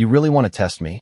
"You really want to test me?"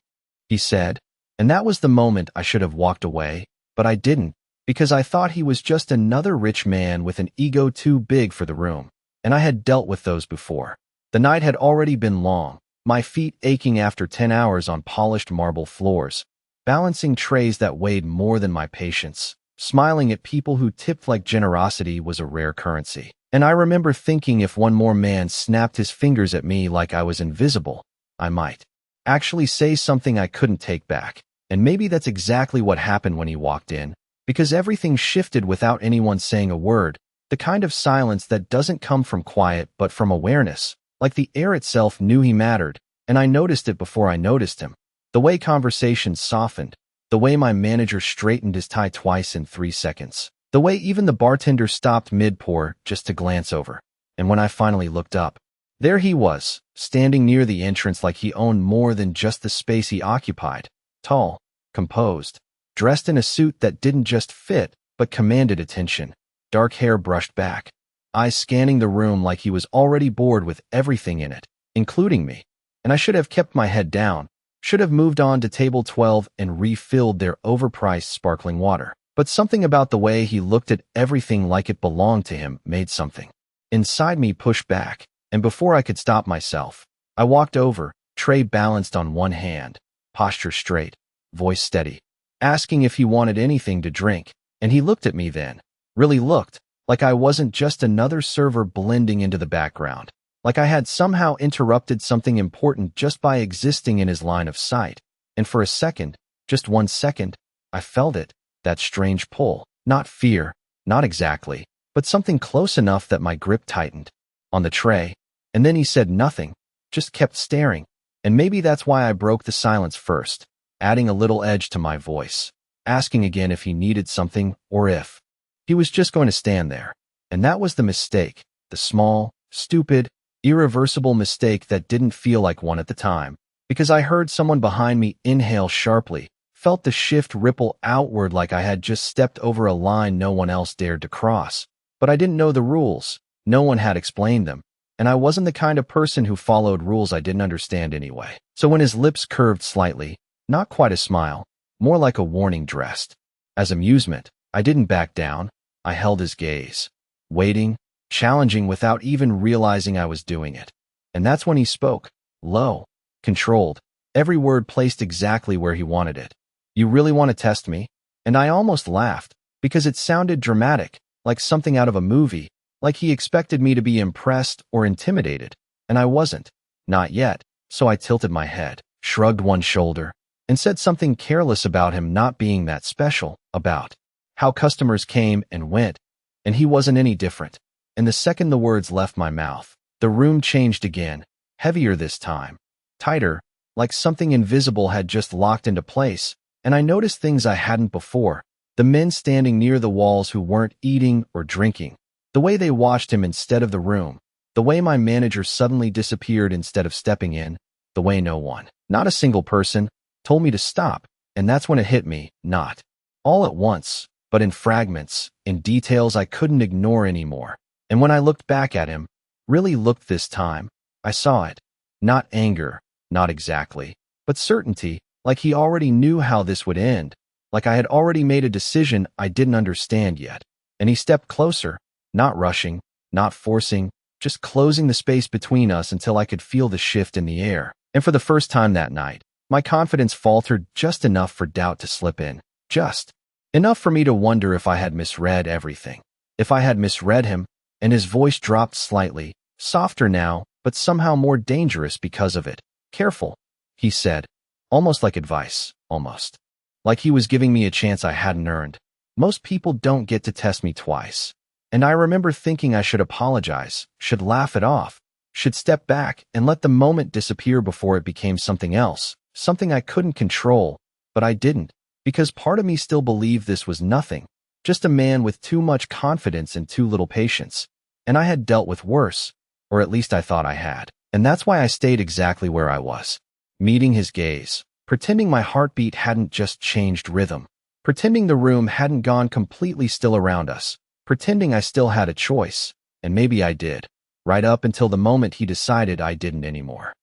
he said. And that was the moment I should have walked away, but I didn't, because I thought he was just another rich man with an ego too big for the room, and I had dealt with those before. The night had already been long, my feet aching after 10 hours on polished marble floors, balancing trays that weighed more than my patience, smiling at people who tipped like generosity was a rare currency. And I remember thinking if one more man snapped his fingers at me like I was invisible, I might actually say something I couldn't take back. And maybe that's exactly what happened when he walked in, because everything shifted without anyone saying a word, the kind of silence that doesn't come from quiet but from awareness, like the air itself knew he mattered, and I noticed it before I noticed him. The way conversations softened, the way my manager straightened his tie twice in 3 seconds, the way even the bartender stopped mid-pour just to glance over. And when I finally looked up, there he was, standing near the entrance like he owned more than just the space he occupied. Tall, composed, dressed in a suit that didn't just fit, but commanded attention. Dark hair brushed back, eyes scanning the room like he was already bored with everything in it, including me. And I should have kept my head down, should have moved on to table 12 and refilled their overpriced sparkling water. But something about the way he looked at everything like it belonged to him made something inside me push back, and before I could stop myself, I walked over, tray balanced on one hand, posture straight, voice steady, asking if he wanted anything to drink, and he looked at me then, really looked, like I wasn't just another server blending into the background, like I had somehow interrupted something important just by existing in his line of sight. And for a second, just 1 second, I felt it, that strange pull, not fear, not exactly, but something close enough that my grip tightened on the tray. And then he said nothing, just kept staring. And maybe that's why I broke the silence first, adding a little edge to my voice, asking again if he needed something or if he was just going to stand there. And that was the mistake, the small, stupid, irreversible mistake that didn't feel like one at the time, because I heard someone behind me inhale sharply, felt the shift ripple outward like I had just stepped over a line no one else dared to cross. But I didn't know the rules, no one had explained them, and I wasn't the kind of person who followed rules I didn't understand anyway. So when his lips curved slightly, not quite a smile, more like a warning dressed as amusement, I didn't back down. I held his gaze, waiting, challenging without even realizing I was doing it. And that's when he spoke, low, controlled, every word placed exactly where he wanted it. "You really want to test me?" And I almost laughed, because it sounded dramatic, like something out of a movie, like he expected me to be impressed or intimidated, and I wasn't, not yet. So I tilted my head, shrugged one shoulder, and said something careless about him not being that special, about how customers came and went, and he wasn't any different. And the second the words left my mouth, the room changed again, heavier this time, tighter, like something invisible had just locked into place, and I noticed things I hadn't before. The men standing near the walls who weren't eating or drinking, the way they watched him instead of the room, the way my manager suddenly disappeared instead of stepping in, the way no one, not a single person, told me to stop. And that's when it hit me, not all at once, but in fragments, in details I couldn't ignore anymore. And when I looked back at him, really looked this time, I saw it. Not anger, not exactly, but certainty, like he already knew how this would end, like I had already made a decision I didn't understand yet. And he stepped closer, not rushing, not forcing, just closing the space between us until I could feel the shift in the air. And for the first time that night, my confidence faltered just enough for doubt to slip in, just enough for me to wonder if I had misread everything, if I had misread him. And his voice dropped slightly, softer now, but somehow more dangerous because of it. "Careful," he said, almost like advice, almost like he was giving me a chance I hadn't earned. Most people don't get to test me twice. And I remember thinking I should apologize, should laugh it off, should step back and let the moment disappear before it became something else, something I couldn't control. But I didn't, because part of me still believed this was nothing, just a man with too much confidence and too little patience. And I had dealt with worse, or at least I thought I had. And that's why I stayed exactly where I was, meeting his gaze, pretending my heartbeat hadn't just changed rhythm, pretending the room hadn't gone completely still around us, pretending I still had a choice. And maybe I did, right up until the moment he decided I didn't anymore.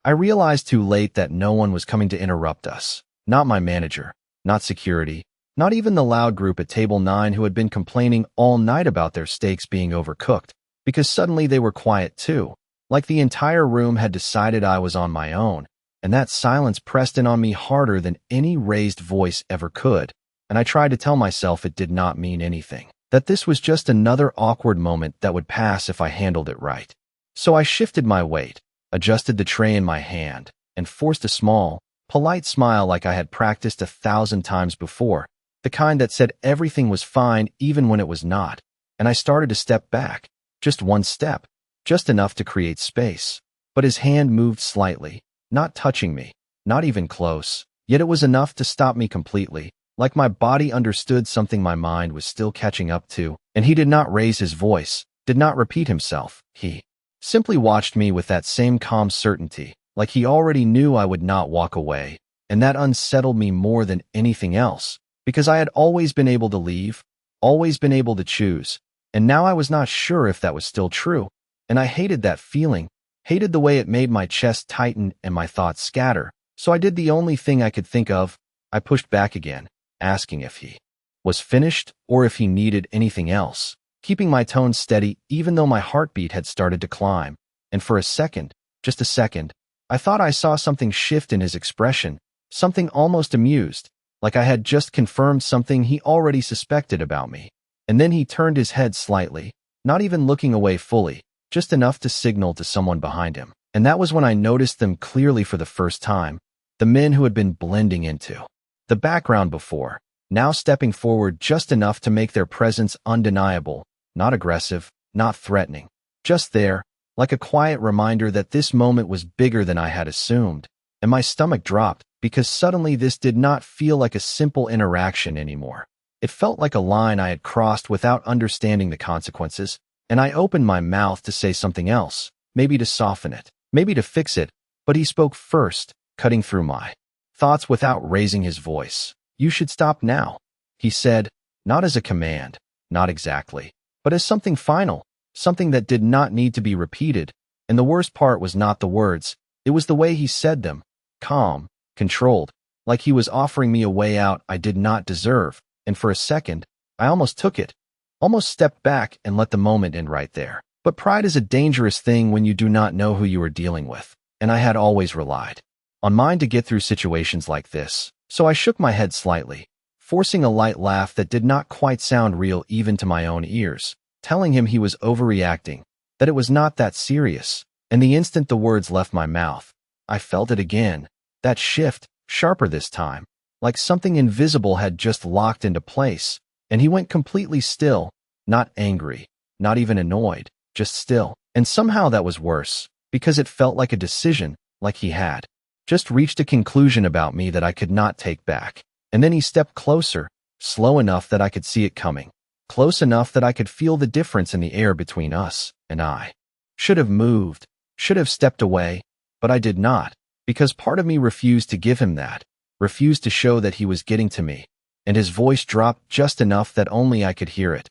I realized too late that no one was coming to interrupt us. Not my manager, not security, not even the loud group at table 9 who had been complaining all night about their steaks being overcooked, because suddenly they were quiet too, like the entire room had decided I was on my own, and that silence pressed in on me harder than any raised voice ever could, and I tried to tell myself it did not mean anything, that this was just another awkward moment that would pass if I handled it right. So I shifted my weight, adjusted the tray in my hand, and forced a small, polite smile like I had practiced 1,000 times before, the kind that said everything was fine even when it was not, and I started to step back, just one step, just enough to create space. But his hand moved slightly, not touching me, not even close, yet it was enough to stop me completely, like my body understood something my mind was still catching up to, and he did not raise his voice, did not repeat himself. He simply watched me with that same calm certainty, like he already knew I would not walk away, and that unsettled me more than anything else, because I had always been able to leave, always been able to choose, and now I was not sure if that was still true, and I hated that feeling, hated the way it made my chest tighten and my thoughts scatter, so I did the only thing I could think of. I pushed back again, asking if he was finished or if he needed anything else, keeping my tone steady even though my heartbeat had started to climb, and for a second, just a second, I thought I saw something shift in his expression, something almost amused, like I had just confirmed something he already suspected about me. And then he turned his head slightly, not even looking away fully, just enough to signal to someone behind him. And that was when I noticed them clearly for the first time, the men who had been blending into the background before, now stepping forward just enough to make their presence undeniable, not aggressive, not threatening, just there, like a quiet reminder that this moment was bigger than I had assumed, and my stomach dropped because suddenly this did not feel like a simple interaction anymore. It felt like a line I had crossed without understanding the consequences, and I opened my mouth to say something else, maybe to soften it, maybe to fix it, but he spoke first, cutting through my thoughts without raising his voice. "You should stop now," he said, not as a command, not exactly, but as something final, something that did not need to be repeated, and the worst part was not the words, it was the way he said them, calm, controlled, like he was offering me a way out I did not deserve, and for a second, I almost took it, almost stepped back and let the moment end right there. But pride is a dangerous thing when you do not know who you are dealing with, and I had always relied on mine to get through situations like this, so I shook my head slightly, forcing a light laugh that did not quite sound real even to my own ears, telling him he was overreacting, that it was not that serious, and the instant the words left my mouth, I felt it again, that shift, sharper this time, like something invisible had just locked into place, and he went completely still, not angry, not even annoyed, just still, and somehow that was worse, because it felt like a decision, like he had just reached a conclusion about me that I could not take back. And then he stepped closer, slow enough that I could see it coming, close enough that I could feel the difference in the air between us, and I should have moved, should have stepped away, but I did not, because part of me refused to give him that, refused to show that he was getting to me, and his voice dropped just enough that only I could hear it.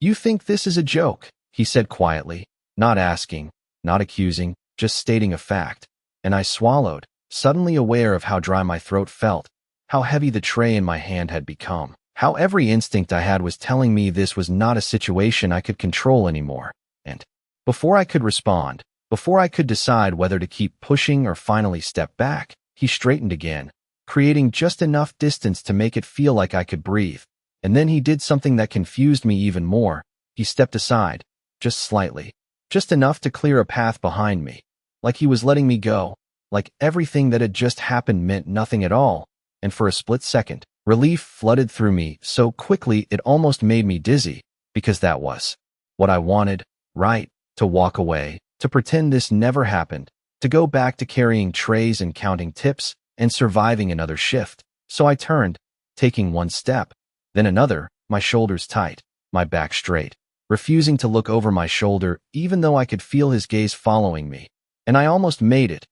"You think this is a joke?" he said quietly, not asking, not accusing, just stating a fact, and I swallowed, suddenly aware of how dry my throat felt, how heavy the tray in my hand had become, how every instinct I had was telling me this was not a situation I could control anymore. And before I could respond, before I could decide whether to keep pushing or finally step back, he straightened again, creating just enough distance to make it feel like I could breathe. And then he did something that confused me even more. He stepped aside, just slightly, just enough to clear a path behind me, like he was letting me go, like everything that had just happened meant nothing at all, and for a split second, relief flooded through me so quickly it almost made me dizzy, because that was what I wanted, right, to walk away, to pretend this never happened, to go back to carrying trays and counting tips, and surviving another shift. So I turned, taking one step, then another, my shoulders tight, my back straight, refusing to look over my shoulder even though I could feel his gaze following me, and I almost made it,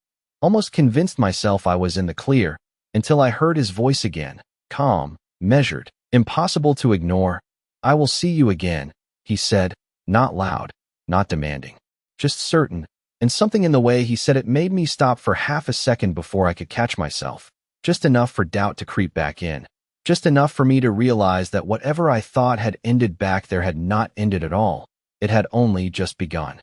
almost convinced myself I was in the clear, until I heard his voice again, calm, measured, impossible to ignore. "I will see you again," he said, not loud, not demanding, just certain, and something in the way he said it made me stop for half a second before I could catch myself. Just enough for doubt to creep back in. Just enough for me to realize that whatever I thought had ended back there had not ended at all. It had only just begun.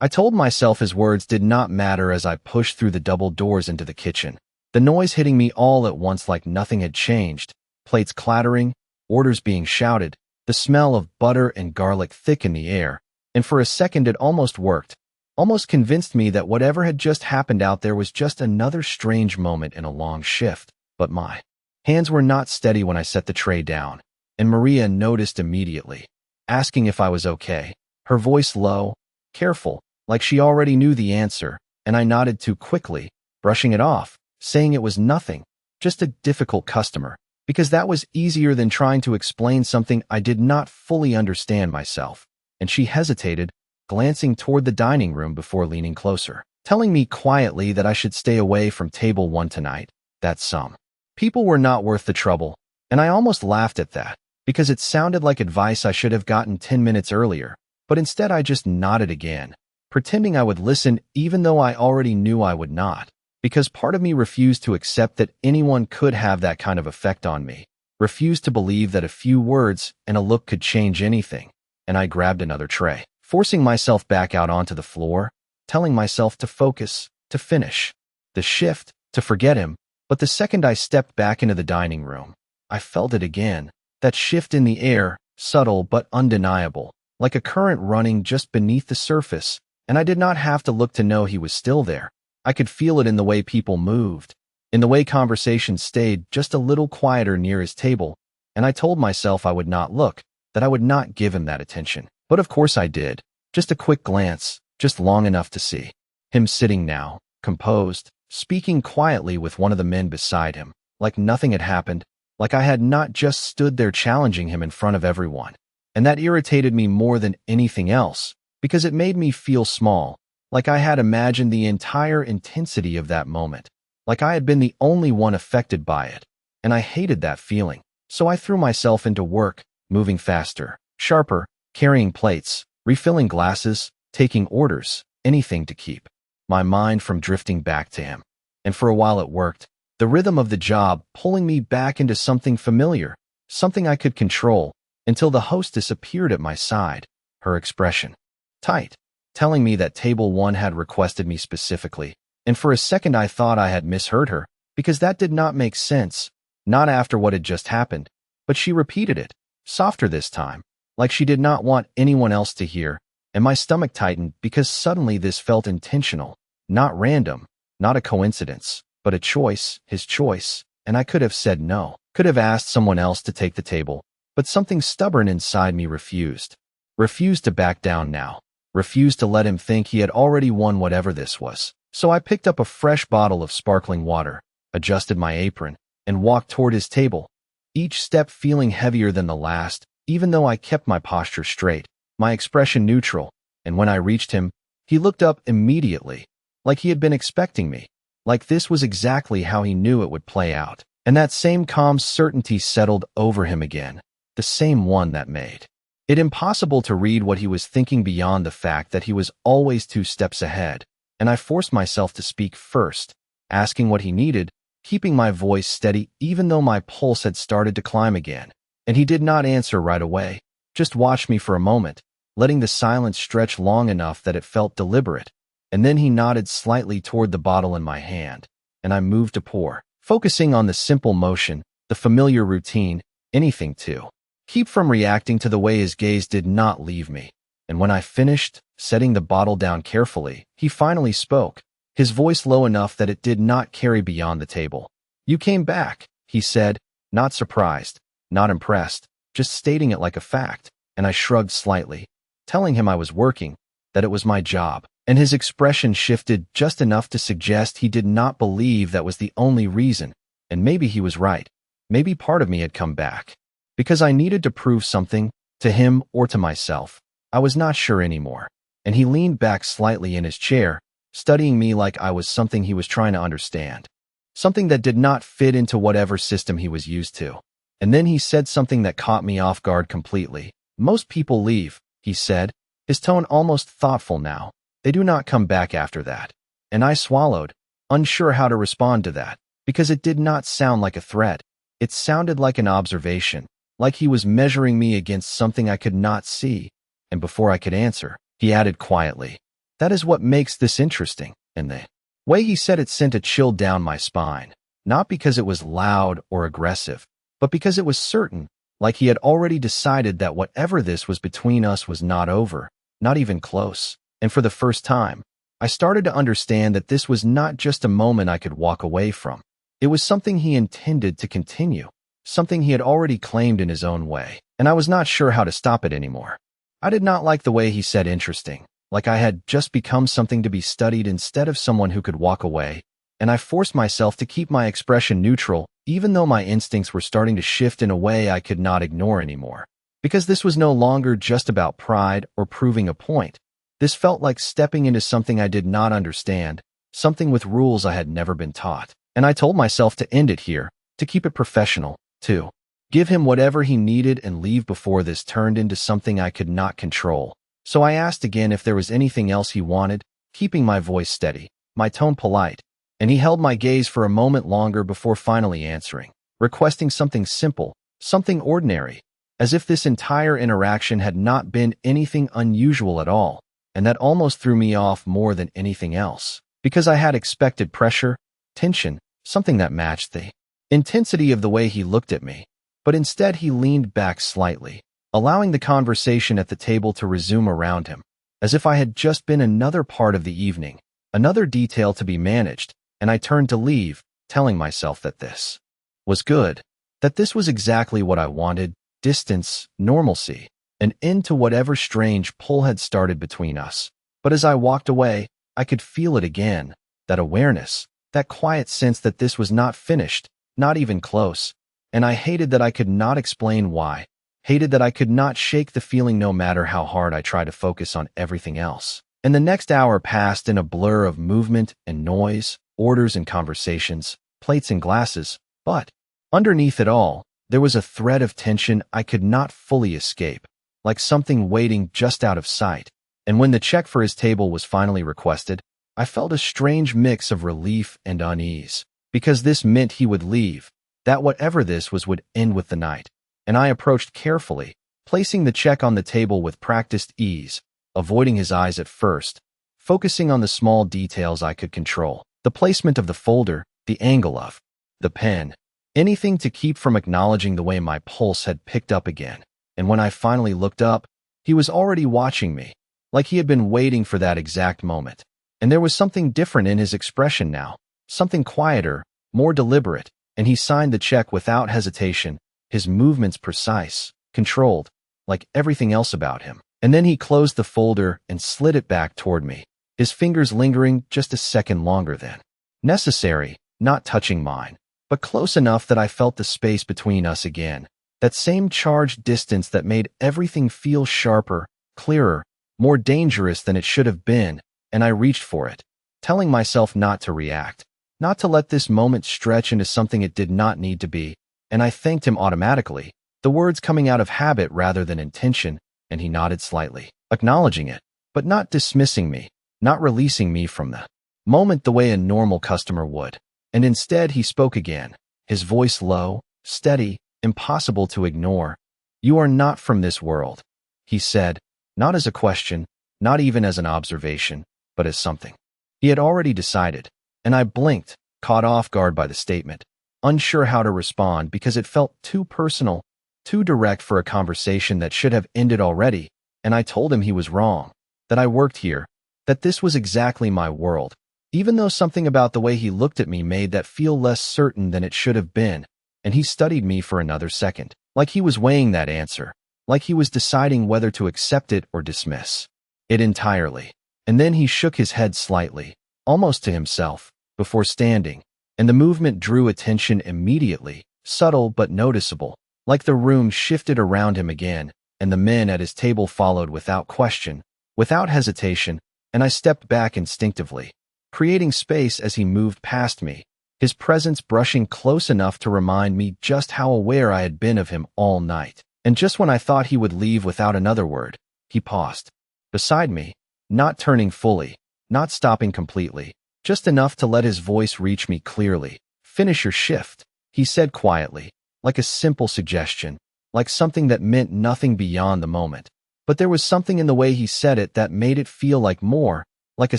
I told myself his words did not matter as I pushed through the double doors into the kitchen. The noise hitting me all at once like nothing had changed. Plates clattering, orders being shouted, the smell of butter and garlic thick in the air. And for a second it almost worked. Almost convinced me that whatever had just happened out there was just another strange moment in a long shift. But my hands were not steady when I set the tray down, and Maria noticed immediately, asking if I was okay. Her voice low, careful, like she already knew the answer, and I nodded too quickly, brushing it off, saying it was nothing, just a difficult customer, because that was easier than trying to explain something I did not fully understand myself. And she hesitated, glancing toward the dining room before leaning closer, telling me quietly that I should stay away from table 1 tonight, that some people were not worth the trouble, and I almost laughed at that, because it sounded like advice I should have gotten 10 minutes earlier, but instead I just nodded again, pretending I would listen even though I already knew I would not, because part of me refused to accept that anyone could have that kind of effect on me, refused to believe that a few words and a look could change anything, and I grabbed another tray, forcing myself back out onto the floor, telling myself to focus, to finish the shift, to forget him. But the second I stepped back into the dining room, I felt it again, that shift in the air, subtle but undeniable, like a current running just beneath the surface, and I did not have to look to know he was still there. I could feel it in the way people moved, in the way conversation stayed just a little quieter near his table, and I told myself I would not look, that I would not give him that attention. But of course I did. Just a quick glance, just long enough to see him sitting now, composed, speaking quietly with one of the men beside him, like nothing had happened, like I had not just stood there challenging him in front of everyone. And that irritated me more than anything else, because it made me feel small, like I had imagined the entire intensity of that moment, like I had been the only one affected by it. And I hated that feeling. So I threw myself into work, moving faster, sharper, carrying plates, refilling glasses, taking orders, anything to keep my mind from drifting back to him. And for a while it worked, the rhythm of the job pulling me back into something familiar, something I could control, until the hostess appeared at my side, her expression tight, telling me that table 1 had requested me specifically. And for a second I thought I had misheard her, because that did not make sense, not after what had just happened. But she repeated it, softer this time, like she did not want anyone else to hear, and my stomach tightened because suddenly this felt intentional, not random, not a coincidence, but a choice, his choice, and I could have said no, could have asked someone else to take the table, but something stubborn inside me refused to back down now, refused to let him think he had already won whatever this was. So I picked up a fresh bottle of sparkling water, adjusted my apron, and walked toward his table, each step feeling heavier than the last, even though I kept my posture straight, my expression neutral, and when I reached him, he looked up immediately, like he had been expecting me, like this was exactly how he knew it would play out, and that same calm certainty settled over him again, the same one that made it impossible to read what he was thinking beyond the fact that he was always 2 steps ahead, and I forced myself to speak first, asking what he needed, keeping my voice steady even though my pulse had started to climb again. And he did not answer right away, just watched me for a moment, letting the silence stretch long enough that it felt deliberate, and then he nodded slightly toward the bottle in my hand, and I moved to pour, focusing on the simple motion, the familiar routine, anything to keep from reacting to the way his gaze did not leave me. And when I finished, setting the bottle down carefully, he finally spoke, his voice low enough that it did not carry beyond the table. "You came back," he said, not surprised, not impressed, just stating it like a fact, and I shrugged slightly, telling him I was working, that it was my job, and his expression shifted just enough to suggest he did not believe that was the only reason, and maybe he was right. Maybe part of me had come back, because I needed to prove something, to him or to myself. I was not sure anymore, and he leaned back slightly in his chair, studying me like I was something he was trying to understand, something that did not fit into whatever system he was used to. And then he said something that caught me off guard completely. "Most people leave," he said, his tone almost thoughtful now, They do not come back after that. And I swallowed, unsure how to respond to that, because it did not sound like a threat. It sounded like an observation, like he was measuring me against something I could not see. And before I could answer, he added quietly, "That is what makes this interesting." And the way he said it sent a chill down my spine, not because it was loud or aggressive, but because it was certain, like he had already decided that whatever this was between us was not over, not even close. And for the first time, I started to understand that this was not just a moment I could walk away from. It was something he intended to continue, something he had already claimed in his own way, and I was not sure how to stop it anymore. I did not like the way he said interesting, like I had just become something to be studied instead of someone who could walk away, and I forced myself to keep my expression neutral, even though my instincts were starting to shift in a way I could not ignore anymore. Because this was no longer just about pride or proving a point. This felt like stepping into something I did not understand, something with rules I had never been taught. And I told myself to end it here, to keep it professional, to give him whatever he needed and leave before this turned into something I could not control. So I asked again if there was anything else he wanted, keeping my voice steady, my tone polite, and he held my gaze for a moment longer before finally answering, requesting something simple, something ordinary, as if this entire interaction had not been anything unusual at all, and that almost threw me off more than anything else, because I had expected pressure, tension, something that matched the intensity of the way he looked at me. But instead he leaned back slightly, allowing the conversation at the table to resume around him, as if I had just been another part of the evening, another detail to be managed, and I turned to leave, telling myself that this was good, that this was exactly what I wanted: distance, normalcy, an end to whatever strange pull had started between us. But as I walked away, I could feel it again, that awareness, that quiet sense that this was not finished, not even close, and I hated that I could not explain why, hated that I could not shake the feeling no matter how hard I tried to focus on everything else. And the next hour passed in a blur of movement and noise, orders and conversations, plates and glasses, but underneath it all, there was a thread of tension I could not fully escape, like something waiting just out of sight. And when the check for his table was finally requested, I felt a strange mix of relief and unease, because this meant he would leave, that whatever this was would end with the night. And I approached carefully, placing the check on the table with practiced ease, avoiding his eyes at first, focusing on the small details I could control, the placement of the folder, the angle of the pen, anything to keep from acknowledging the way my pulse had picked up again. And when I finally looked up, he was already watching me, like he had been waiting for that exact moment. And there was something different in his expression now, something quieter, more deliberate, and he signed the check without hesitation, his movements precise, controlled, like everything else about him. And then he closed the folder and slid it back toward me, his fingers lingering just a second longer than necessary, not touching mine, but close enough that I felt the space between us again, that same charged distance that made everything feel sharper, clearer, more dangerous than it should have been. And I reached for it, telling myself not to react, not to let this moment stretch into something it did not need to be. And I thanked him automatically, the words coming out of habit rather than intention, and he nodded slightly, acknowledging it, but not dismissing me, not releasing me from the moment the way a normal customer would. And instead he spoke again, his voice low, steady, impossible to ignore. "You are not from this world," he said, not as a question, not even as an observation, but as something he had already decided. And I blinked, caught off guard by the statement, unsure how to respond because it felt too personal, too direct for a conversation that should have ended already. And I told him he was wrong, that I worked here, that this was exactly my world, even though something about the way he looked at me made that feel less certain than it should have been. And he studied me for another second, like he was weighing that answer, like he was deciding whether to accept it or dismiss it entirely. And then he shook his head slightly, almost to himself, before standing, and the movement drew attention immediately, subtle but noticeable, like the room shifted around him again, and the men at his table followed without question, without hesitation, and I stepped back instinctively, creating space as he moved past me, his presence brushing close enough to remind me just how aware I had been of him all night. And just when I thought he would leave without another word, he paused beside me, not turning fully, not stopping completely, just enough to let his voice reach me clearly. "Finish your shift," he said quietly, like a simple suggestion, like something that meant nothing beyond the moment. But there was something in the way he said it that made it feel like more, like a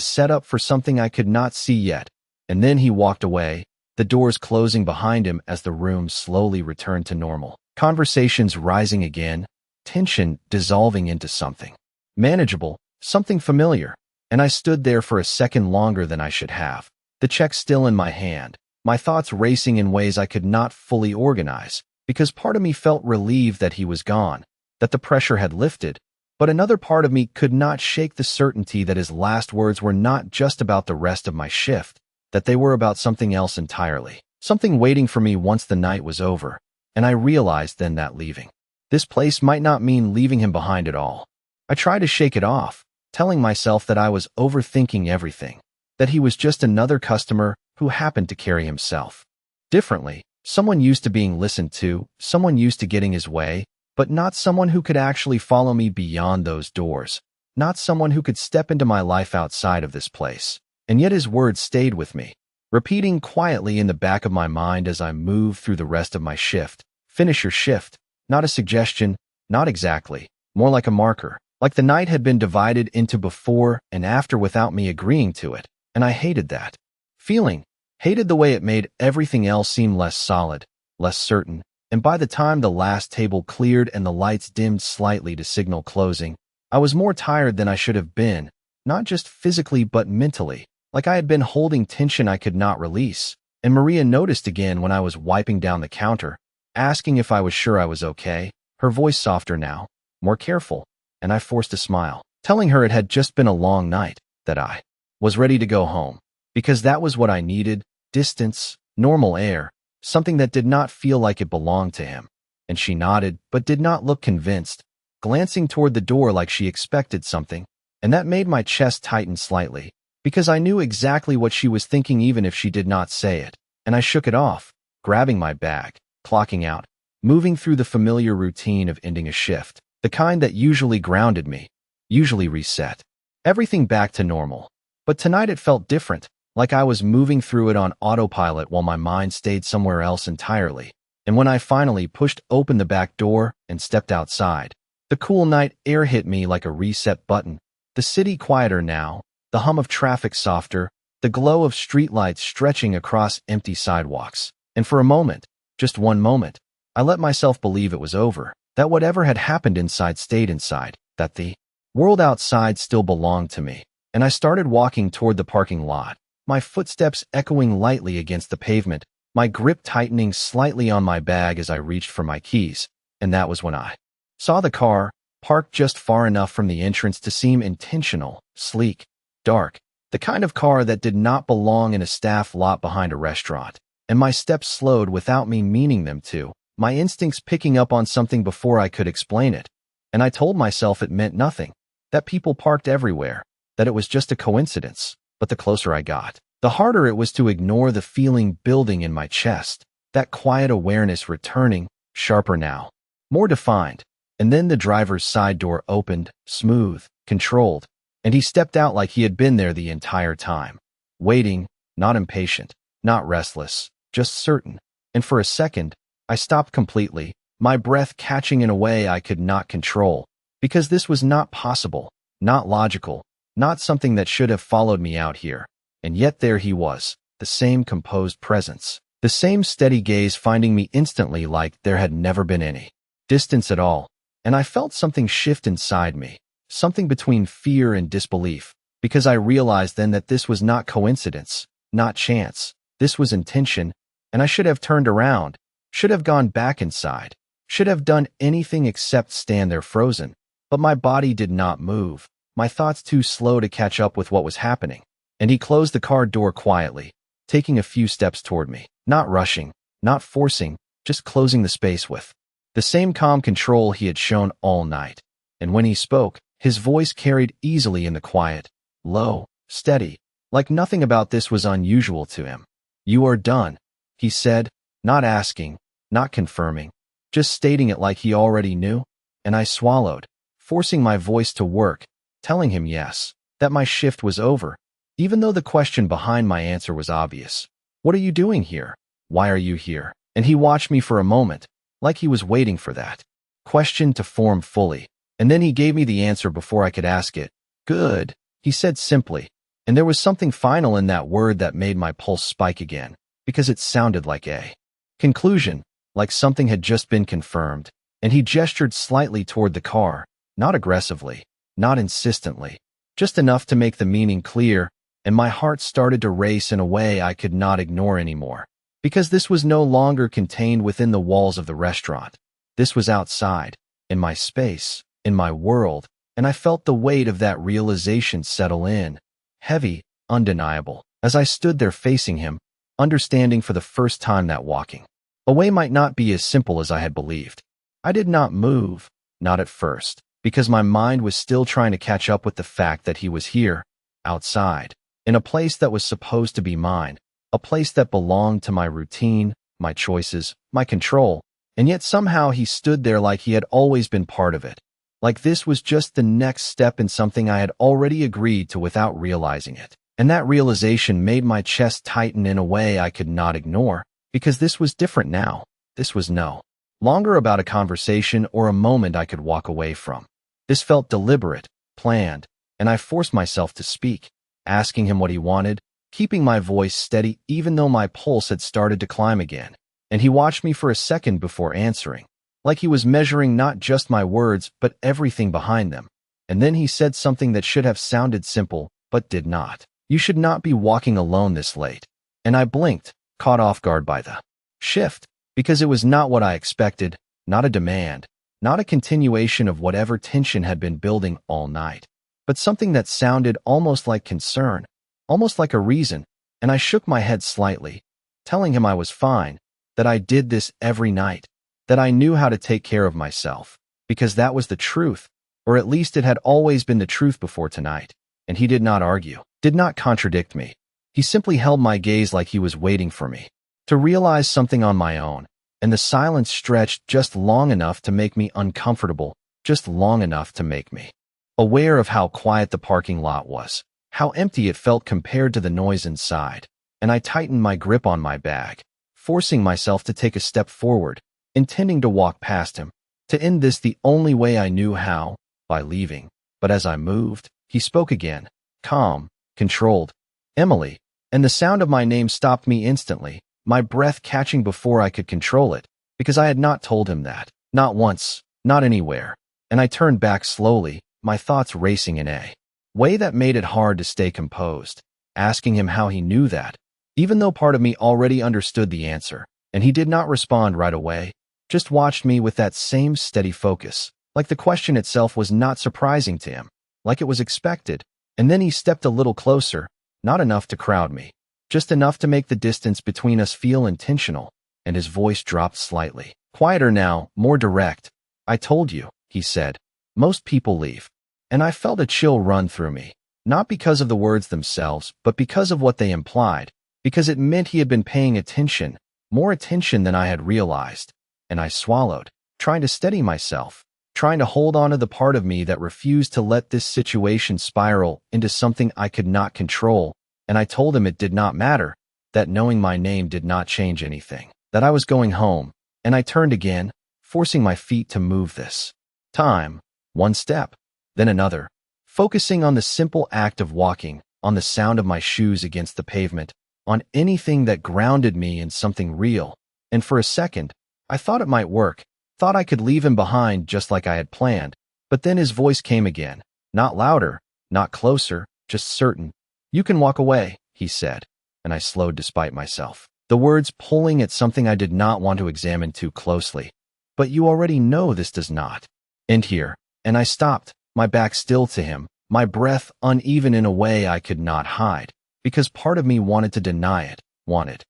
setup for something I could not see yet. And then he walked away, the doors closing behind him as the room slowly returned to normal. Conversations rising again, tension dissolving into something manageable, something familiar. And I stood there for a second longer than I should have, the check still in my hand, my thoughts racing in ways I could not fully organize, because part of me felt relieved that he was gone, that the pressure had lifted, but another part of me could not shake the certainty that his last words were not just about the rest of my shift, that they were about something else entirely, something waiting for me once the night was over. And I realized then that leaving this place might not mean leaving him behind at all. I tried to shake it off, telling myself that I was overthinking everything, that he was just another customer who happened to carry himself differently, someone used to being listened to, someone used to getting his way, but not someone who could actually follow me beyond those doors, not someone who could step into my life outside of this place. And yet his words stayed with me, repeating quietly in the back of my mind as I moved through the rest of my shift. "Finish your shift," not a suggestion, not exactly, more like a marker, like the night had been divided into before and after without me agreeing to it. And I hated that feeling, hated the way it made everything else seem less solid, less certain. And by the time the last table cleared and the lights dimmed slightly to signal closing, I was more tired than I should have been, not just physically but mentally, like I had been holding tension I could not release. And Maria noticed again when I was wiping down the counter, asking if I was sure I was okay, her voice softer now, more careful, and I forced a smile, telling her it had just been a long night, that I was ready to go home, because that was what I needed, distance, normal air, something that did not feel like it belonged to him. And she nodded, but did not look convinced, glancing toward the door like she expected something, and that made my chest tighten slightly, because I knew exactly what she was thinking even if she did not say it. And I shook it off, grabbing my bag, clocking out, moving through the familiar routine of ending a shift, the kind that usually grounded me, usually reset everything back to normal. But tonight it felt different, like I was moving through it on autopilot while my mind stayed somewhere else entirely. And when I finally pushed open the back door and stepped outside, the cool night air hit me like a reset button, the city quieter now, the hum of traffic softer, the glow of streetlights stretching across empty sidewalks. And for a moment, just one moment, I let myself believe it was over, that whatever had happened inside stayed inside, that the world outside still belonged to me. And I started walking toward the parking lot, my footsteps echoing lightly against the pavement, my grip tightening slightly on my bag as I reached for my keys. And that was when I saw the car, parked just far enough from the entrance to seem intentional, sleek, dark, the kind of car that did not belong in a staff lot behind a restaurant. And my steps slowed without me meaning them to, my instincts picking up on something before I could explain it. And I told myself it meant nothing, that people parked everywhere, that it was just a coincidence. But the closer I got, the harder it was to ignore the feeling building in my chest, that quiet awareness returning, sharper now, more defined. And then the driver's side door opened, smooth, controlled, and he stepped out like he had been there the entire time, waiting, not impatient, not restless, just certain. And for a second, I stopped completely, my breath catching in a way I could not control, because this was not possible, not logical, not something that should have followed me out here. And yet there he was, the same composed presence, the same steady gaze finding me instantly like there had never been any distance at all. And I felt something shift inside me, something between fear and disbelief, because I realized then that this was not coincidence, not chance, this was intention. And I should have turned around, should have gone back inside, should have done anything except stand there frozen. But my body did not move, my thoughts too slow to catch up with what was happening. And he closed the car door quietly, taking a few steps toward me, not rushing, not forcing, just closing the space with the same calm control he had shown all night. And when he spoke, his voice carried easily in the quiet, low, steady, like nothing about this was unusual to him. "You are done," he said, not asking, not confirming, just stating it like he already knew. And I swallowed, forcing my voice to work, telling him yes, that my shift was over, even though the question behind my answer was obvious. What are you doing here? Why are you here? And he watched me for a moment, like he was waiting for that question to form fully. And then he gave me the answer before I could ask it. Good, he said simply. And there was something final in that word that made my pulse spike again, because it sounded like a conclusion, like something had just been confirmed. And he gestured slightly toward the car, not aggressively, not insistently, just enough to make the meaning clear, and my heart started to race in a way I could not ignore anymore. Because this was no longer contained within the walls of the restaurant. This was outside, in my space, in my world, and I felt the weight of that realization settle in, heavy, undeniable, as I stood there facing him, understanding for the first time that walking away might not be as simple as I had believed. I did not move, not at first, because my mind was still trying to catch up with the fact that he was here, outside, in a place that was supposed to be mine, a place that belonged to my routine, my choices, my control, and yet somehow he stood there like he had always been part of it, like this was just the next step in something I had already agreed to without realizing it. And that realization made my chest tighten in a way I could not ignore, because this was different now. This was no longer about a conversation or a moment I could walk away from. This felt deliberate, planned, and I forced myself to speak, asking him what he wanted, keeping my voice steady even though my pulse had started to climb again. And he watched me for a second before answering, like he was measuring not just my words but everything behind them. And then he said something that should have sounded simple, but did not. You should not be walking alone this late. And I blinked, caught off guard by the shift, because it was not what I expected, not a demand, not a continuation of whatever tension had been building all night, but something that sounded almost like concern, almost like a reason, and I shook my head slightly, telling him I was fine, that I did this every night, that I knew how to take care of myself, because that was the truth, or at least it had always been the truth before tonight. And he did not argue, did not contradict me. He simply held my gaze like he was waiting for me to realize something on my own, and the silence stretched just long enough to make me uncomfortable, just long enough to make me aware of how quiet the parking lot was, how empty it felt compared to the noise inside, and I tightened my grip on my bag, forcing myself to take a step forward, intending to walk past him, to end this the only way I knew how, by leaving. But as I moved, he spoke again, calm, controlled. Emily, and the sound of my name stopped me instantly, my breath catching before I could control it, because I had not told him that, not once, not anywhere. And I turned back slowly, my thoughts racing in a way that made it hard to stay composed, asking him how he knew that, even though part of me already understood the answer. And he did not respond right away, just watched me with that same steady focus, like the question itself was not surprising to him, like it was expected. And then he stepped a little closer, not enough to crowd me, just enough to make the distance between us feel intentional, and his voice dropped slightly. Quieter now, more direct. I told you, he said. Most people leave. And I felt a chill run through me, not because of the words themselves, but because of what they implied, because it meant he had been paying attention, more attention than I had realized. And I swallowed, trying to steady myself, trying to hold on to the part of me that refused to let this situation spiral into something I could not control. And I told him it did not matter, that knowing my name did not change anything, that I was going home. And I turned again, forcing my feet to move this time, one step, then another, focusing on the simple act of walking, on the sound of my shoes against the pavement, on anything that grounded me in something real. And for a second, I thought it might work, thought I could leave him behind just like I had planned. But then his voice came again, not louder, not closer, just certain. You can walk away, he said, and I slowed despite myself, the words pulling at something I did not want to examine too closely. But you already know this does not end here. And I stopped, my back still to him, my breath uneven in a way I could not hide, because part of me wanted to deny it, wanted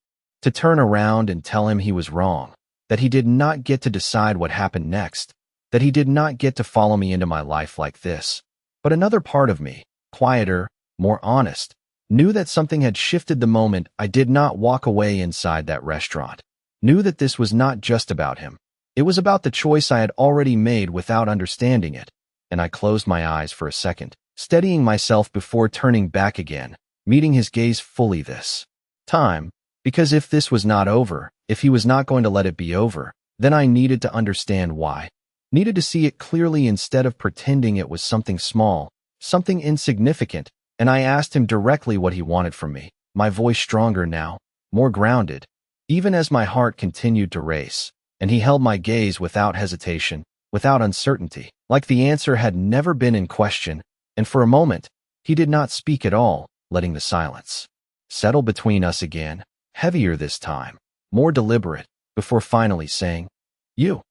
to turn around and tell him he was wrong, that he did not get to decide what happened next, that he did not get to follow me into my life like this. But another part of me, quieter, more honest, knew that something had shifted the moment I did not walk away inside that restaurant, knew that this was not just about him. It was about the choice I had already made without understanding it. And I closed my eyes for a second, steadying myself before turning back again, meeting his gaze fully this time, because if this was not over, if he was not going to let it be over, then I needed to understand why. Needed to see it clearly instead of pretending it was something small, something insignificant, and I asked him directly what he wanted from me, my voice stronger now, more grounded, even as my heart continued to race, and he held my gaze without hesitation, without uncertainty, like the answer had never been in question, and for a moment, he did not speak at all, letting the silence settle between us again, heavier this time, more deliberate, before finally saying, "You."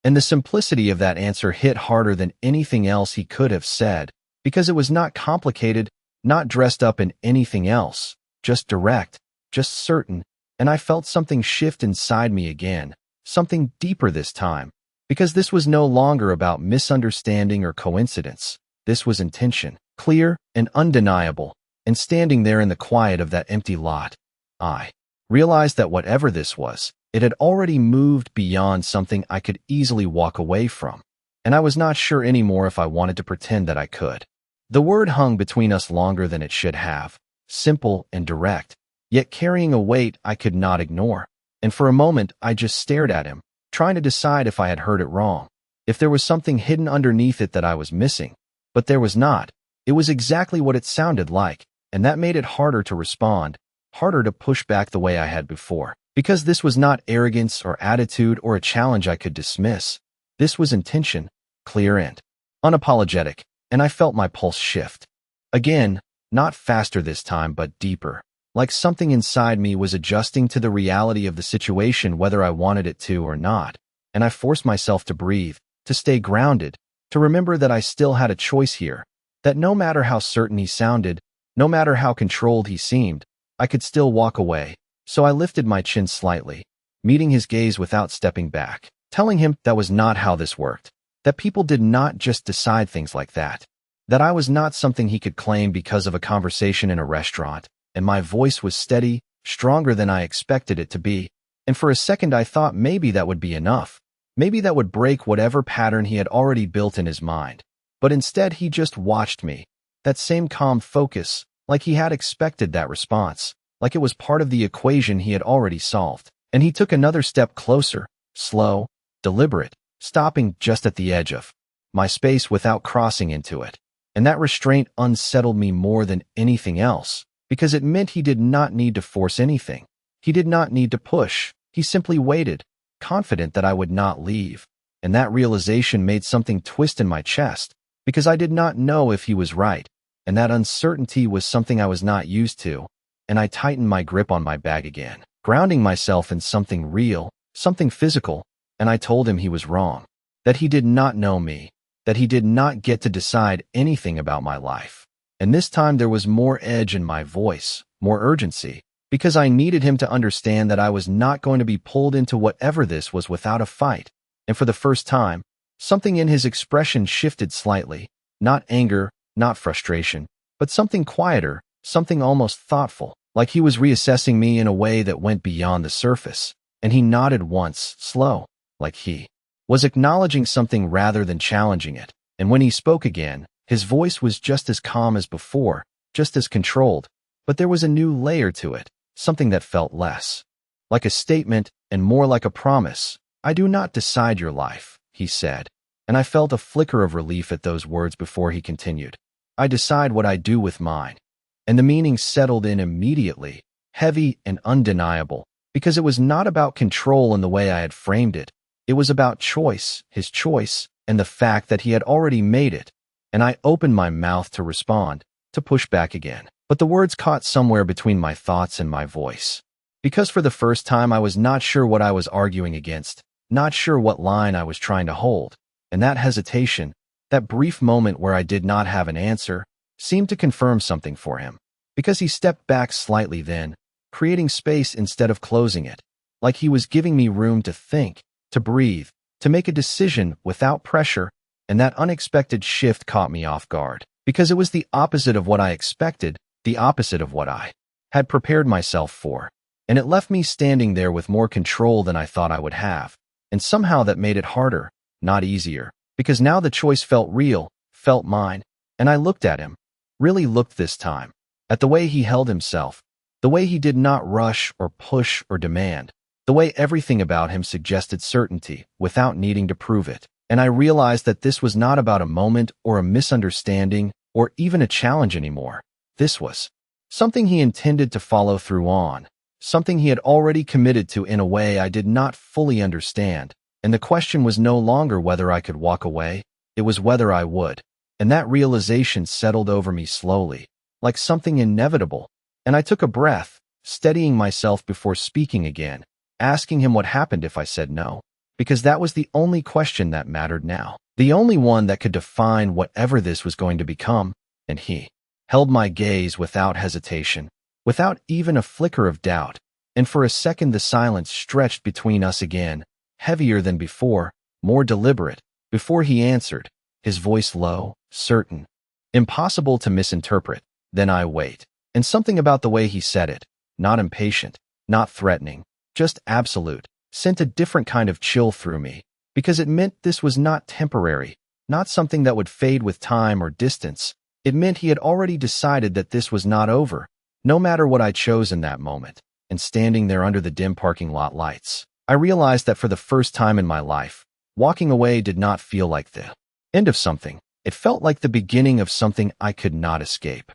And the simplicity of that answer hit harder than anything else he could have said, because it was not complicated, not dressed up in anything else, just direct, just certain, and I felt something shift inside me again, something deeper this time, because this was no longer about misunderstanding or coincidence. This was intention, clear and undeniable, and standing there in the quiet of that empty lot, I realized that whatever this was, it had already moved beyond something I could easily walk away from, and I was not sure anymore if I wanted to pretend that I could. The word hung between us longer than it should have, simple and direct, yet carrying a weight I could not ignore, and for a moment I just stared at him, trying to decide if I had heard it wrong, if there was something hidden underneath it that I was missing. But there was not. It was exactly what it sounded like, and that made it harder to respond, harder to push back the way I had before. Because this was not arrogance or attitude or a challenge I could dismiss. This was intention, clear and unapologetic, and I felt my pulse shift. Again, not faster this time, but deeper, like something inside me was adjusting to the reality of the situation whether I wanted it to or not, and I forced myself to breathe, to stay grounded, to remember that I still had a choice here, that no matter how certain he sounded, no matter how controlled he seemed, I could still walk away. So I lifted my chin slightly, meeting his gaze without stepping back, telling him that was not how this worked, that people did not just decide things like that I was not something he could claim because of a conversation in a restaurant, and my voice was steady, stronger than I expected it to be, and for a second I thought maybe that would be enough, maybe that would break whatever pattern he had already built in his mind. But instead he just watched me, that same calm focus, like he had expected that response, like it was part of the equation he had already solved. And he took another step closer, slow, deliberate, stopping just at the edge of my space without crossing into it. And that restraint unsettled me more than anything else, because it meant he did not need to force anything. He did not need to push. He simply waited, confident that I would not leave. And that realization made something twist in my chest, because I did not know if he was right. And that uncertainty was something I was not used to. And I tightened my grip on my bag again, grounding myself in something real, something physical, and I told him he was wrong, that he did not know me, that he did not get to decide anything about my life. And this time there was more edge in my voice, more urgency, because I needed him to understand that I was not going to be pulled into whatever this was without a fight. And for the first time, something in his expression shifted slightly, not anger, not frustration, but something quieter, something almost thoughtful, like he was reassessing me in a way that went beyond the surface. And he nodded once, slow, like he was acknowledging something rather than challenging it. And when he spoke again, his voice was just as calm as before, just as controlled, but there was a new layer to it, something that felt less like a statement and more like a promise. "I do not decide your life," he said, and I felt a flicker of relief at those words before he continued. "I decide what I do with mine." And the meaning settled in immediately, heavy and undeniable, because it was not about control in the way I had framed it. It was about choice, his choice, and the fact that he had already made it. And I opened my mouth to respond, to push back again. But the words caught somewhere between my thoughts and my voice. Because for the first time I was not sure what I was arguing against, not sure what line I was trying to hold. And that hesitation, that brief moment where I did not have an answer, seemed to confirm something for him, because he stepped back slightly then, creating space instead of closing it, like he was giving me room to think, to breathe, to make a decision without pressure. And that unexpected shift caught me off guard, because it was the opposite of what I expected, the opposite of what I had prepared myself for. And it left me standing there with more control than I thought I would have. And somehow that made it harder, not easier, because now the choice felt real, felt mine. And I looked at him, really looked this time. At the way he held himself, the way he did not rush or push or demand, the way everything about him suggested certainty without needing to prove it. And I realized that this was not about a moment or a misunderstanding or even a challenge anymore. This was something he intended to follow through on, something he had already committed to in a way I did not fully understand. And the question was no longer whether I could walk away, it was whether I would. And that realization settled over me slowly, like something inevitable. And I took a breath, steadying myself before speaking again, asking him what happened if I said no. Because that was the only question that mattered now, the only one that could define whatever this was going to become. And he held my gaze without hesitation, without even a flicker of doubt. And for a second the silence stretched between us again, heavier than before, more deliberate. Before he answered, his voice low, certain, impossible to misinterpret. Then I wait. And something about the way he said it, not impatient, not threatening, just absolute, sent a different kind of chill through me, because it meant this was not temporary, not something that would fade with time or distance. It meant he had already decided that this was not over, no matter what I chose in that moment. And standing there under the dim parking lot lights, I realized that for the first time in my life, walking away did not feel like the end of something. It felt like the beginning of something I could not escape.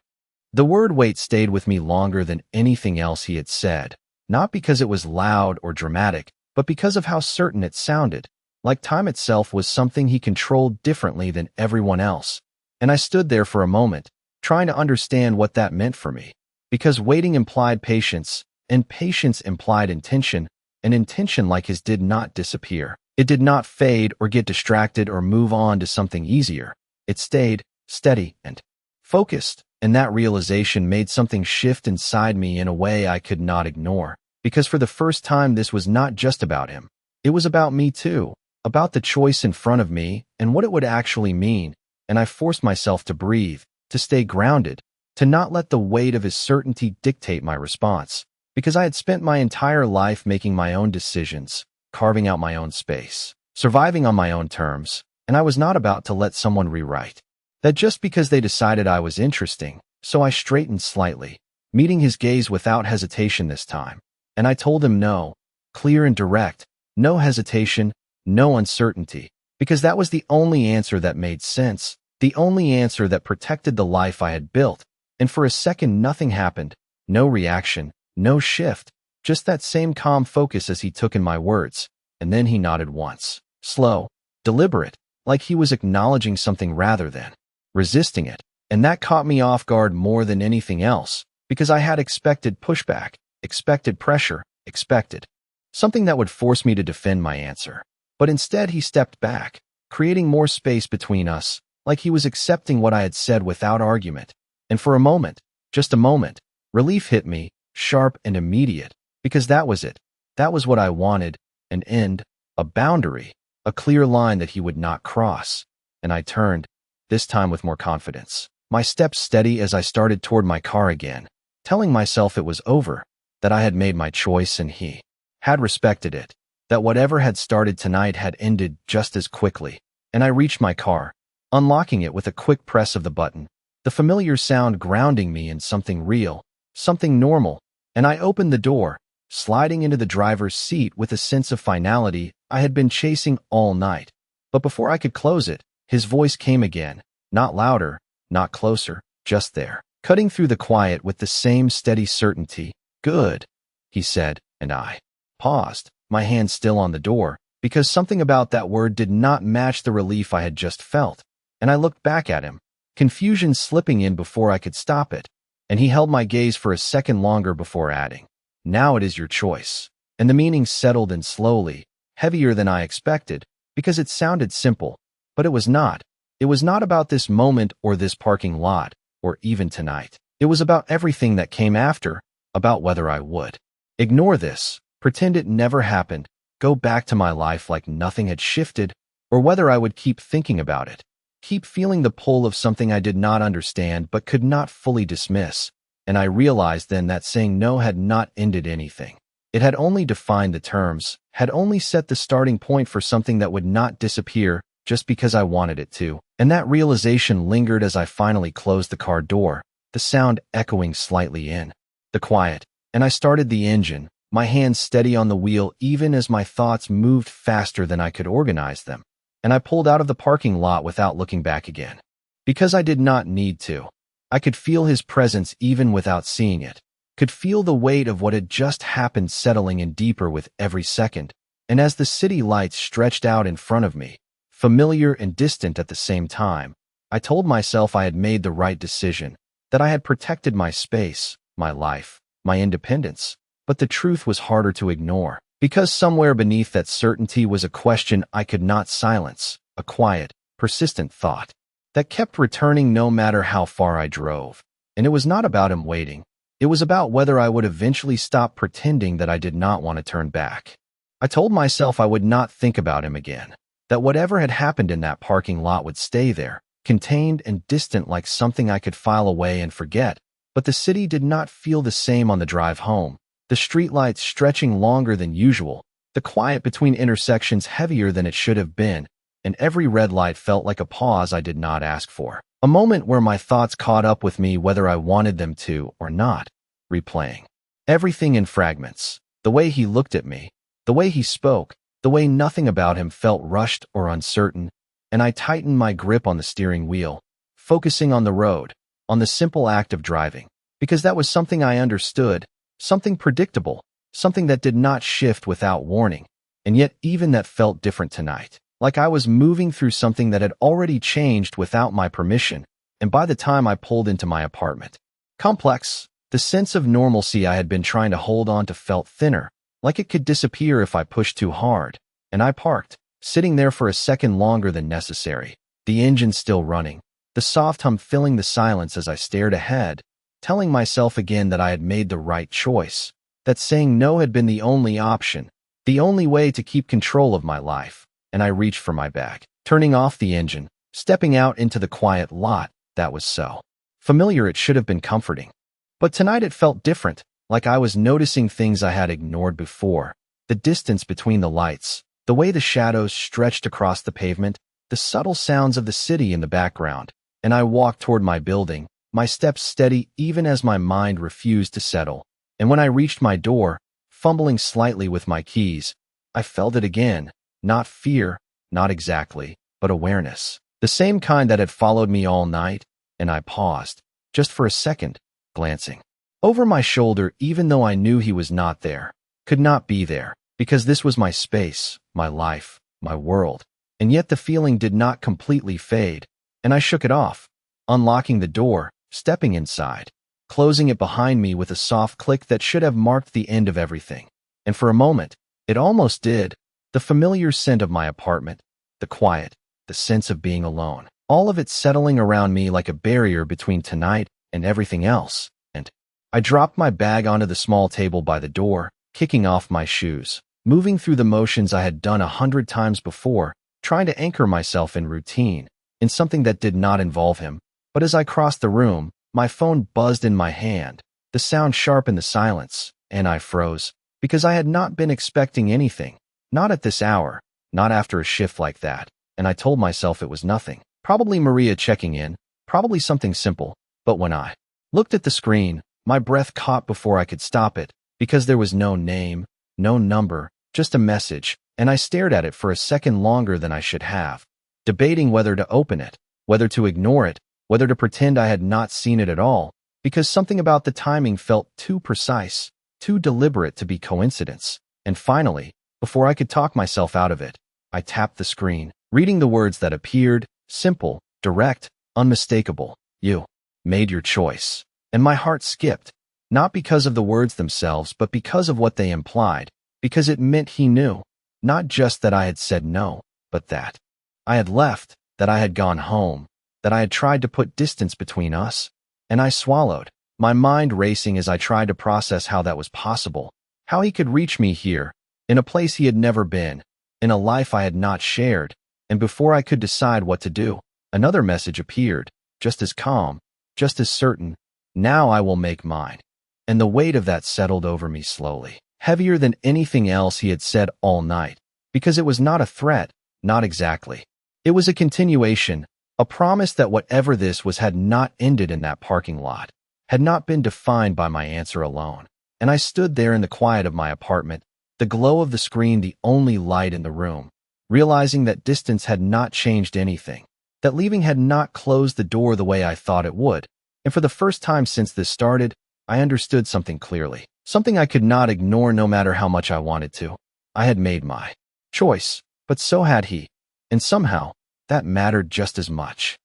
The word wait stayed with me longer than anything else he had said, not because it was loud or dramatic, but because of how certain it sounded, like time itself was something he controlled differently than everyone else. And I stood there for a moment, trying to understand what that meant for me, because waiting implied patience, and patience implied intention, and intention like his did not disappear. It did not fade or get distracted or move on to something easier. It stayed steady and focused, and that realization made something shift inside me in a way I could not ignore. Because for the first time this was not just about him. It was about me too, about the choice in front of me and what it would actually mean. And I forced myself to breathe, to stay grounded, to not let the weight of his certainty dictate my response. Because I had spent my entire life making my own decisions, carving out my own space, surviving on my own terms, and I was not about to let someone rewrite that just because they decided I was interesting. So I straightened slightly, meeting his gaze without hesitation this time. And I told him no, clear and direct, no hesitation, no uncertainty, because that was the only answer that made sense, the only answer that protected the life I had built. And for a second nothing happened, no reaction, no shift, just that same calm focus as he took in my words. And then he nodded once, slow, deliberate, like he was acknowledging something rather than resisting it. And that caught me off guard more than anything else, because I had expected pushback, expected pressure, expected something that would force me to defend my answer. But instead he stepped back, creating more space between us, like he was accepting what I had said without argument. And for a moment, just a moment, relief hit me, sharp and immediate, because that was it. That was what I wanted, an end, a boundary, a clear line that he would not cross. And I turned, this time with more confidence, my steps steady as I started toward my car again, telling myself it was over, that I had made my choice and he had respected it, that whatever had started tonight had ended just as quickly. And I reached my car, unlocking it with a quick press of the button, the familiar sound grounding me in something real, something normal. And I opened the door, sliding into the driver's seat with a sense of finality I had been chasing all night. But before I could close it, his voice came again, not louder, not closer, just there, cutting through the quiet with the same steady certainty. Good, he said, and I paused, my hand still on the door, because something about that word did not match the relief I had just felt. And I looked back at him, confusion slipping in before I could stop it. And he held my gaze for a second longer before adding, now it is your choice. And the meaning settled in slowly, heavier than I expected, because it sounded simple. But it was not. It was not about this moment or this parking lot, or even tonight. It was about everything that came after, about whether I would ignore this, pretend it never happened, go back to my life like nothing had shifted, or whether I would keep thinking about it, keep feeling the pull of something I did not understand but could not fully dismiss. And I realized then that saying no had not ended anything. It had only defined the terms, had only set the starting point for something that would not disappear, just because I wanted it to. And that realization lingered as I finally closed the car door, the sound echoing slightly in the quiet. And I started the engine, my hands steady on the wheel even as my thoughts moved faster than I could organize them. And I pulled out of the parking lot without looking back again. Because I did not need to. I could feel his presence even without seeing it. Could feel the weight of what had just happened settling in deeper with every second. And as the city lights stretched out in front of me, familiar and distant at the same time, I told myself I had made the right decision, that I had protected my space, my life, my independence. But the truth was harder to ignore, because somewhere beneath that certainty was a question I could not silence, a quiet, persistent thought that kept returning no matter how far I drove. And it was not about him waiting. It was about whether I would eventually stop pretending that I did not want to turn back. I told myself I would not think about him again, that whatever had happened in that parking lot would stay there, contained and distant like something I could file away and forget. But the city did not feel the same on the drive home. The streetlights stretching longer than usual, the quiet between intersections heavier than it should have been, and every red light felt like a pause I did not ask for. A moment where my thoughts caught up with me whether I wanted them to or not, replaying everything in fragments, the way he looked at me, the way he spoke, the way nothing about him felt rushed or uncertain, and I tightened my grip on the steering wheel, focusing on the road, on the simple act of driving, because that was something I understood, something predictable, something that did not shift without warning, and yet even that felt different tonight. Like I was moving through something that had already changed without my permission, and by the time I pulled into my apartment complex, the sense of normalcy I had been trying to hold on to felt thinner, like it could disappear if I pushed too hard, and I parked, sitting there for a second longer than necessary, the engine still running, the soft hum filling the silence as I stared ahead, telling myself again that I had made the right choice, that saying no had been the only option, the only way to keep control of my life. And I reached for my bag, turning off the engine, stepping out into the quiet lot. That was so familiar it should have been comforting. But tonight it felt different, like I was noticing things I had ignored before. The distance between the lights, the way the shadows stretched across the pavement, the subtle sounds of the city in the background. And I walked toward my building, my steps steady even as my mind refused to settle. And when I reached my door, fumbling slightly with my keys, I felt it again. Not fear, not exactly, but awareness. The same kind that had followed me all night, and I paused, just for a second, glancing over my shoulder even though I knew he was not there, could not be there, because this was my space, my life, my world. And yet the feeling did not completely fade, and I shook it off, unlocking the door, stepping inside, closing it behind me with a soft click that should have marked the end of everything. And for a moment, it almost did. The familiar scent of my apartment, the quiet, the sense of being alone, all of it settling around me like a barrier between tonight and everything else. And I dropped my bag onto the small table by the door, kicking off my shoes, moving through the motions I had done 100 times before, trying to anchor myself in routine, in something that did not involve him. But as I crossed the room, my phone buzzed in my hand, the sound sharp in the silence, and I froze, because I had not been expecting anything. Not at this hour, not after a shift like that, and I told myself it was nothing. Probably Maria checking in, probably something simple. But when I looked at the screen, my breath caught before I could stop it, because there was no name, no number, just a message, and I stared at it for a second longer than I should have, debating whether to open it, whether to ignore it, whether to pretend I had not seen it at all, because something about the timing felt too precise, too deliberate to be coincidence. And finally, before I could talk myself out of it, I tapped the screen, reading the words that appeared, simple, direct, unmistakable. You made your choice. And my heart skipped, not because of the words themselves, but because of what they implied, because it meant he knew, not just that I had said no, but that I had left, that I had gone home, that I had tried to put distance between us. And I swallowed, my mind racing as I tried to process how that was possible, how he could reach me here, in a place he had never been, in a life I had not shared. And before I could decide what to do, another message appeared, just as calm, just as certain. Now I will make mine. And the weight of that settled over me slowly, heavier than anything else he had said all night, because it was not a threat, not exactly. It was a continuation, a promise that whatever this was had not ended in that parking lot, had not been defined by my answer alone. And I stood there in the quiet of my apartment, the glow of the screen the only light in the room, realizing that distance had not changed anything, that leaving had not closed the door the way I thought it would. And for the first time since this started, I understood something clearly, something I could not ignore no matter how much I wanted to. I had made my choice, but so had he. And somehow, that mattered just as much.